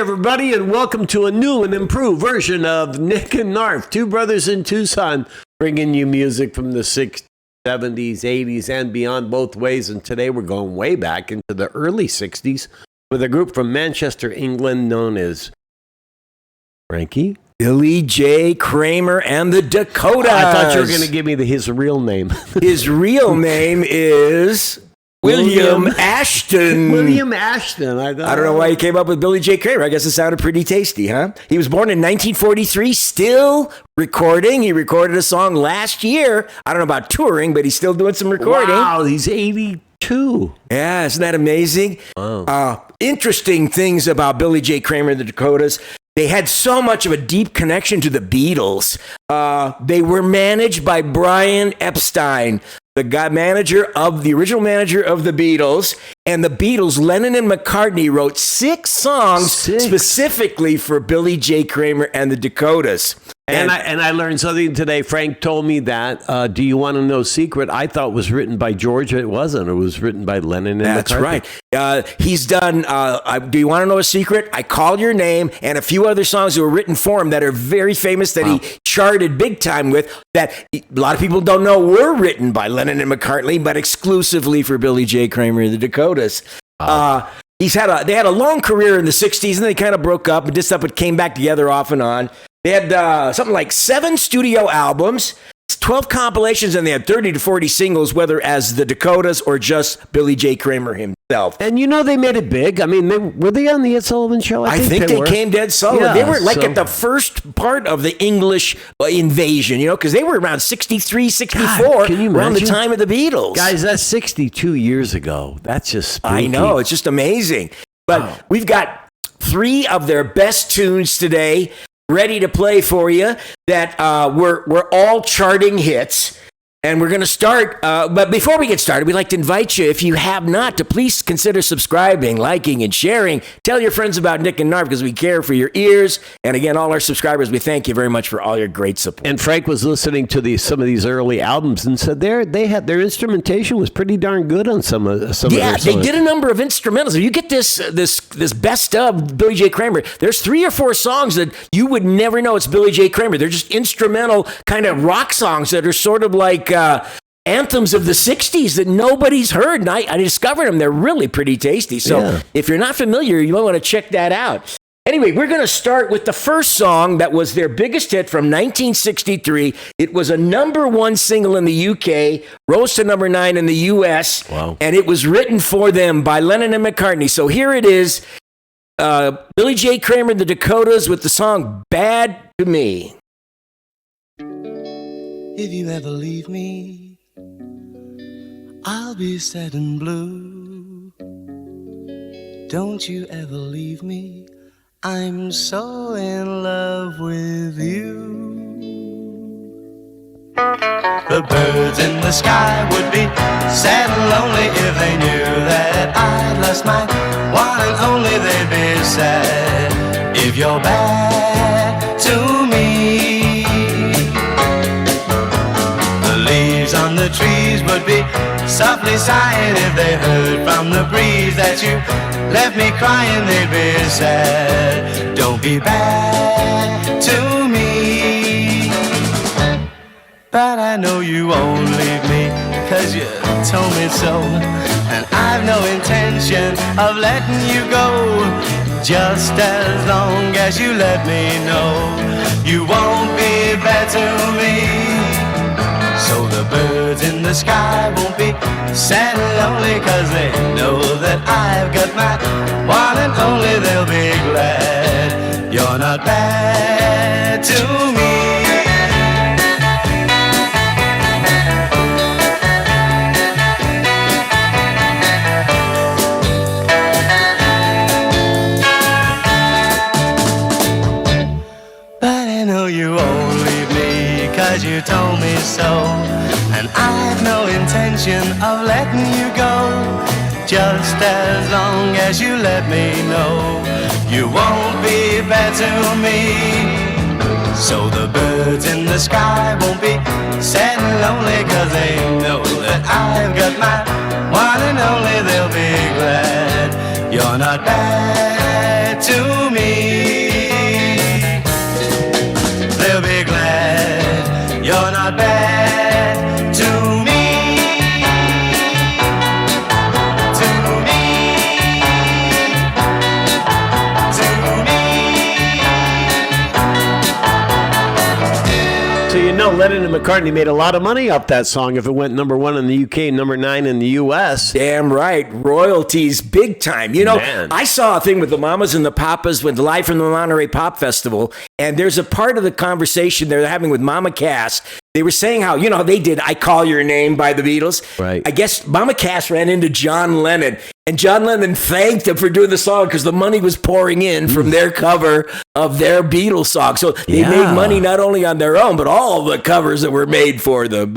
everybody, and welcome to a new and improved version of Nick and Knarf, two brothers in Tucson, bringing you music from the 60s, 70s, 80s, and beyond both ways. And today we're going way back into the early 60s with a group from Manchester, England, known as Frankie? Billy J. Kramer and the Dakotas. I thought you were going to give me his real name. His real name is William Ashton. William Ashton. I don't know why he came up with Billy J. Kramer. I guess it sounded pretty tasty, huh? He was born in 1943, still recording. He recorded a song last year. I don't know about touring, but he's still doing some recording. Wow, he's 82. Yeah, isn't that amazing? Wow. Interesting things about Billy J. Kramer and the Dakotas. They had so much of a deep connection to the Beatles. They were managed by Brian Epstein, the original manager of the Beatles. And the Beatles, Lennon and McCartney, wrote 6 songs specifically for Billy J. Kramer and the Dakotas. And I learned something today. Frank told me that Do You Want to Know Secret, I thought was written by George. It wasn't. It was written by Lennon and McCartney. That's right. He's done Do You Want to Know a Secret, I Call Your Name, and a few other songs that were written for him that are very famous that he charted big time with, that a lot of people don't know were written by Lennon and McCartney, but exclusively for Billy J. Kramer and the Dakotas. They had a long career in the 60s, and they kind of broke up and did stuff, but came back together off and on. They had something like 7 studio albums, 12 compilations, and they had 30 to 40 singles, whether as the Dakotas or just Billy J. Kramer himself. And you know they made it big. I mean, were they on the Ed Sullivan Show? I think they came dead solid. Yeah, they were at the first part of the English invasion, because they were around 63, 64, God, can you imagine? Around the time of the Beatles. Guys, that's 62 years ago. That's just spooky. I know, it's just amazing. But we've got 3 of their best tunes today ready to play for you that we're all charting hits. And we're going to start, but before we get started, we'd like to invite you, if you have not, to please consider subscribing, liking, and sharing. Tell your friends about Nick and Knarf because we care for your ears. And again, all our subscribers, we thank you very much for all your great support. And Frank was listening to some of these early albums and said their instrumentation was pretty darn good on some of their songs. Yeah, they did a number of instrumentals. If you get this best of Billy J. Kramer, there's 3 or 4 songs that you would never know it's Billy J. Kramer. They're just instrumental kind of rock songs that are sort of like anthems of the 60s that nobody's heard, and I discovered them. They're really pretty tasty. So if you're not familiar, you might want to check that out. Anyway, we're going to start with the first song that was their biggest hit from 1963. It was a #1 single in the UK, rose to #9 in the US, and it was written for them by Lennon and McCartney. So here it is, Billy J. Kramer and the Dakotas with the song Bad to Me. If you ever leave me, I'll be sad and blue. Don't you ever leave me, I'm so in love with you. The birds in the sky would be sad and lonely if they knew that I'd lost my one and only. They'd be sad if you're bad to me. On the trees would be softly sighing if they heard from the breeze that you left me crying. They'd be sad. Don't be bad to me. But I know you won't leave me, 'cause you told me so, and I've no intention of letting you go, just as long as you let me know you won't be bad to me. So the birds in the sky won't be sad and lonely, 'cause they know that I've got my one and only. They'll be glad you're not bad to me. But I know you won't leave me, 'cause you told me so, and I've no intention of letting you go, just as long as you let me know you won't be bad to me. So the birds in the sky won't be sad and lonely, 'cause they know that I've got my one and only. They'll be glad you're not bad to me. know Lennon and McCartney made a lot of money off that song if it went number 1 in the UK, number 9 in the US. Damn right. Royalties, big time. You know, Man. I saw a thing with the Mamas and the Papas with live from the Monterey Pop Festival, and there's a part of the conversation they're having with Mama Cass. They were saying how, you know, they did I Call Your Name by the Beatles. Right. I guess Mama Cass ran into John Lennon, and John Lennon thanked him for doing the song because the money was pouring in from their cover of their Beatles song. So they made money not only on their own, but all the covers that were made for them.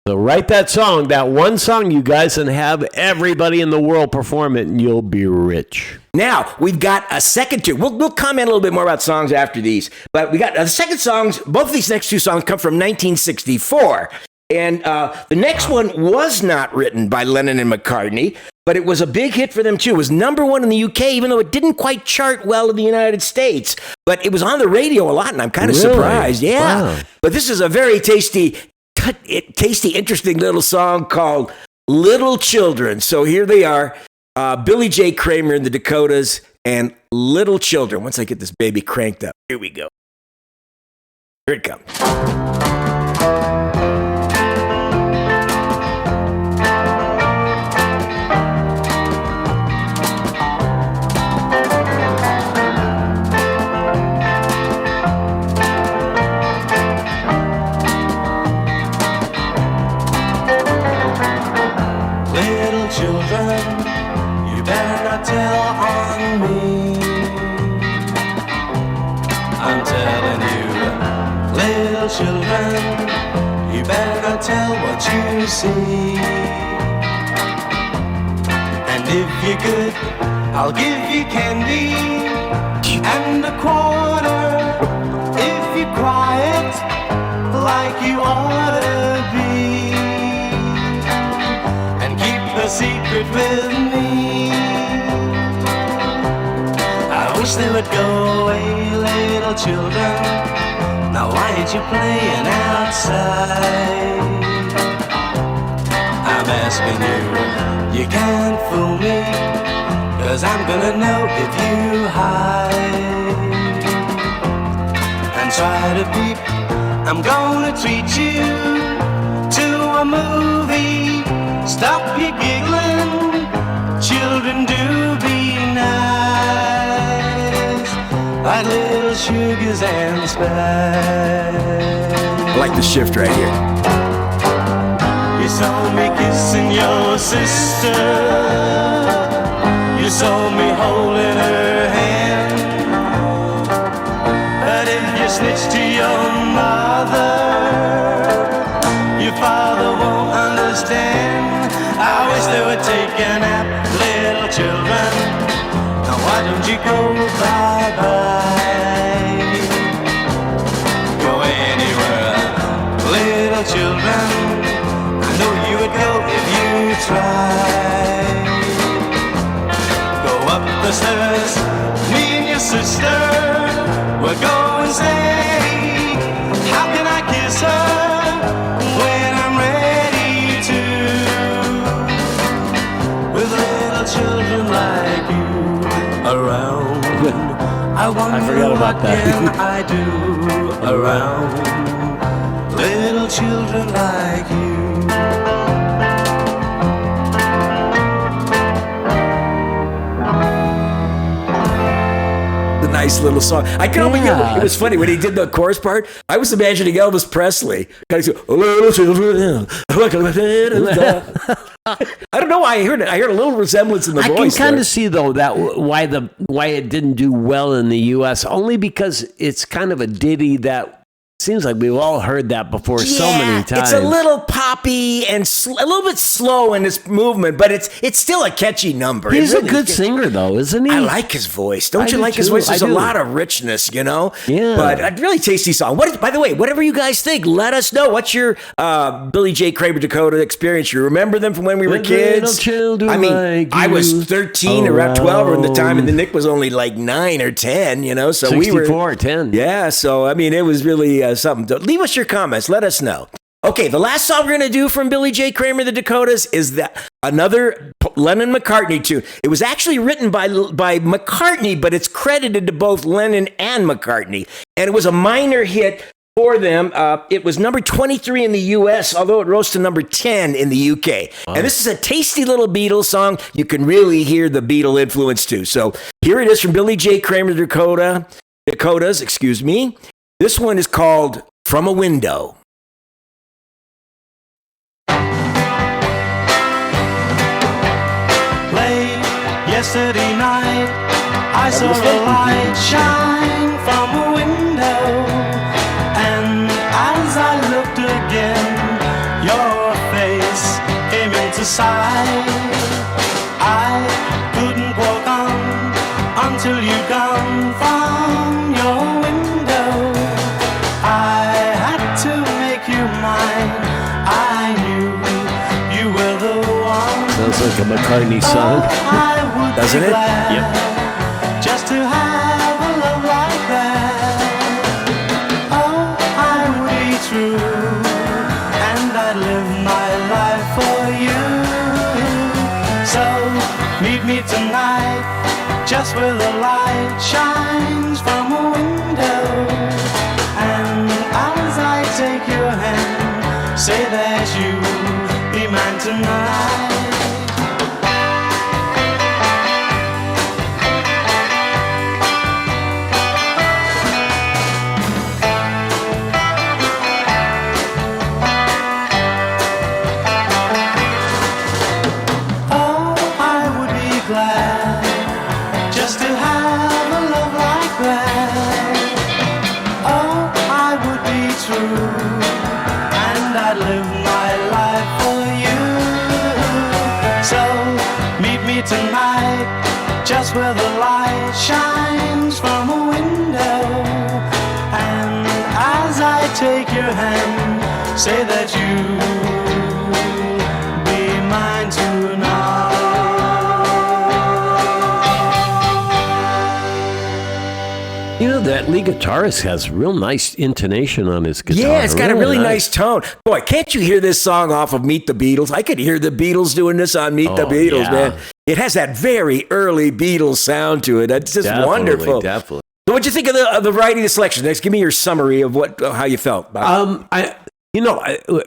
So write that song, that one song, you guys, and have everybody in the world perform it, and you'll be rich. Now, we've got a second two. We'll comment a little bit more about songs after these. But we got the second songs. Both of these next two songs come from 1964. And the next one was not written by Lennon and McCartney, but it was a big hit for them too. It was number 1 in the UK, even though it didn't quite chart well in the United States. But it was on the radio a lot, and I'm kind of surprised. Yeah. Wow. But this is a very tasty, interesting little song called Little Children. So here they are, Billy J. Kramer and the Dakotas and Little Children. Once I get this baby cranked up, here we go. Here it comes. Children, you better not tell what you see. And if you're good, I'll give you candy and a quarter. If you're quiet, like you ought to be, and keep the secret with me. I wish they would go away, little children. Now why ain't you playing outside? I'm asking you, you can't fool me, 'cause I'm gonna know if you hide and try to peep. I'm gonna treat you to a movie. Stop your giggling, children, do be nice. Like little sugars and spice. I like the shift right here. You saw me kissing your sister. You saw me holding her hand. But if you snitch to your mother, your father won't understand. I wish they would take a nap, little children. Now why don't you go bye-bye? Go anywhere, little children. I know you would go if you tried. Go up the stairs, me and your sister. We'll go and say, how can I kiss her when I'm ready to? With little children like you around. I forgot about that. What can I do around little children like you? The nice little song. I can only get it was funny when he did the chorus part. I was imagining Elvis Presley. Kind of go, little children. I don't know why I heard it. I heard a little resemblance in the voice. I can kind of see though that why it didn't do well in the U.S. only because it's kind of a ditty that seems like we've all heard that before so many times. It's a little poppy and a little bit slow in its movement, but it's still a catchy number. He's a good singer though, isn't he? I like his voice. Don't you like his voice? There's a lot of richness, you know? Yeah. But a really tasty song. By the way, whatever you guys think, let us know. What's your Billy J. Kramer Dakota experience? You remember them from when we were kids? I mean, I was 13 or around 12 around the time, and the Nick was only like 9 or 10, you know? So 64 we were 10. Yeah, so I mean, it was really something. Leave us your comments. Let us know. Okay, the last song we're going to do from Billy J. Kramer the Dakotas is another Lennon McCartney tune. It was actually written by McCartney, but it's credited to both Lennon and McCartney. And it was a minor hit for them. It was number 23 in the U.S., although it rose to number 10 in the U.K. Wow. And this is a tasty little Beatles song. You can really hear the Beatle influence, too. So here it is from Billy J. Kramer, The Dakotas, excuse me. This one is called From a Window. Late yesterday night, I saw a light shine from a window. As I looked again, your face came into sight. I couldn't walk on until you'd gone from your window. I had to make you mine. I knew you were the one. Sounds like a McCartney song. Doesn't it? Yep. Just to have a love like that. True, and I'd live my life for you. So meet me tonight, just where the light shines from a window. And as I take your hand, say that you'll be mine tonight. Tonight, just where the light shines from a window. And as I take your hand, say that you'll be mine tonight. You know, that lead guitarist has real nice intonation on his guitar. Yeah, it's got a really nice tone. Boy, can't you hear this song off of Meet the Beatles? I could hear the Beatles doing this on Meet the Beatles, man. It has that very early Beatles sound to it. It's just wonderful. Definitely. So what'd you think of the variety of the selection? Next, give me your summary of how you felt about it.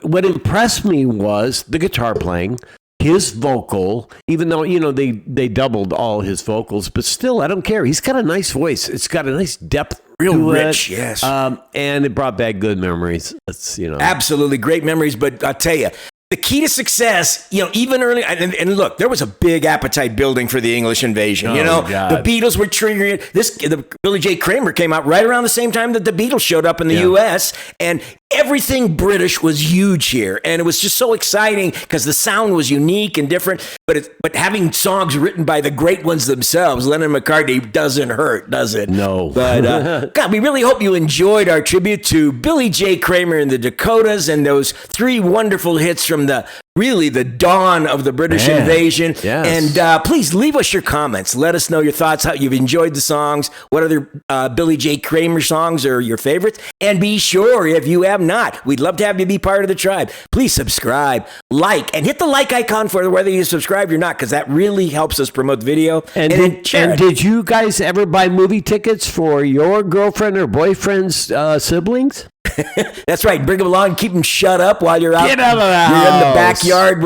What impressed me was the guitar playing, his vocal, even though, they doubled all his vocals, but still, I don't care. He's got a nice voice. It's got a nice depth. Real rich, yes. And it brought back good memories. Absolutely great memories, but I'll tell you, the key to success, even early, and look, there was a big appetite building for the English invasion. The Beatles were triggering it. The Billy J. Kramer came out right around the same time that the Beatles showed up in the U.S., and everything British was huge here, and it was just so exciting because the sound was unique and different. But having songs written by the great ones themselves, Lennon and McCartney, doesn't hurt, does it? No. But God, we really hope you enjoyed our tribute to Billy J. Kramer and the Dakotas and those three wonderful hits from the dawn of the British invasion. Yes. And please leave us your comments. Let us know your thoughts, how you've enjoyed the songs, what other Billy J. Kramer songs are your favorites. And be sure, if you have not, we'd love to have you be part of the tribe. Please subscribe, like, and hit the like icon for whether you subscribe or not, because that really helps us promote the video. And did you guys ever buy movie tickets for your girlfriend or boyfriend's siblings? That's right. Bring them along. Keep them shut up while you're out. Get out of the You're house. in the backyard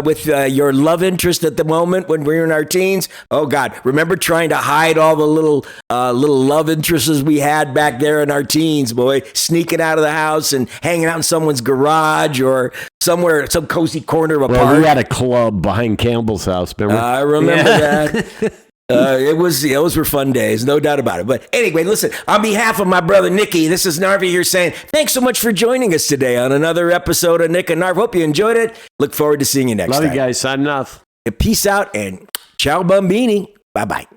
with your love interest at the moment when we're in our teens. Oh God! Remember trying to hide all the little love interests we had back there in our teens, boy. Sneaking out of the house and hanging out in someone's garage or somewhere, some cozy corner of a park. We had a club behind Campbell's house. Remember? I remember that. Those were fun days, no doubt about it. But anyway, listen, on behalf of my brother Nicky, this is Narvi here saying thanks so much for joining us today on another episode of Nick and Narv. Hope you enjoyed it. Look forward to seeing you next time. Love you guys. Signing off. Peace out and ciao bambini. Bye-bye.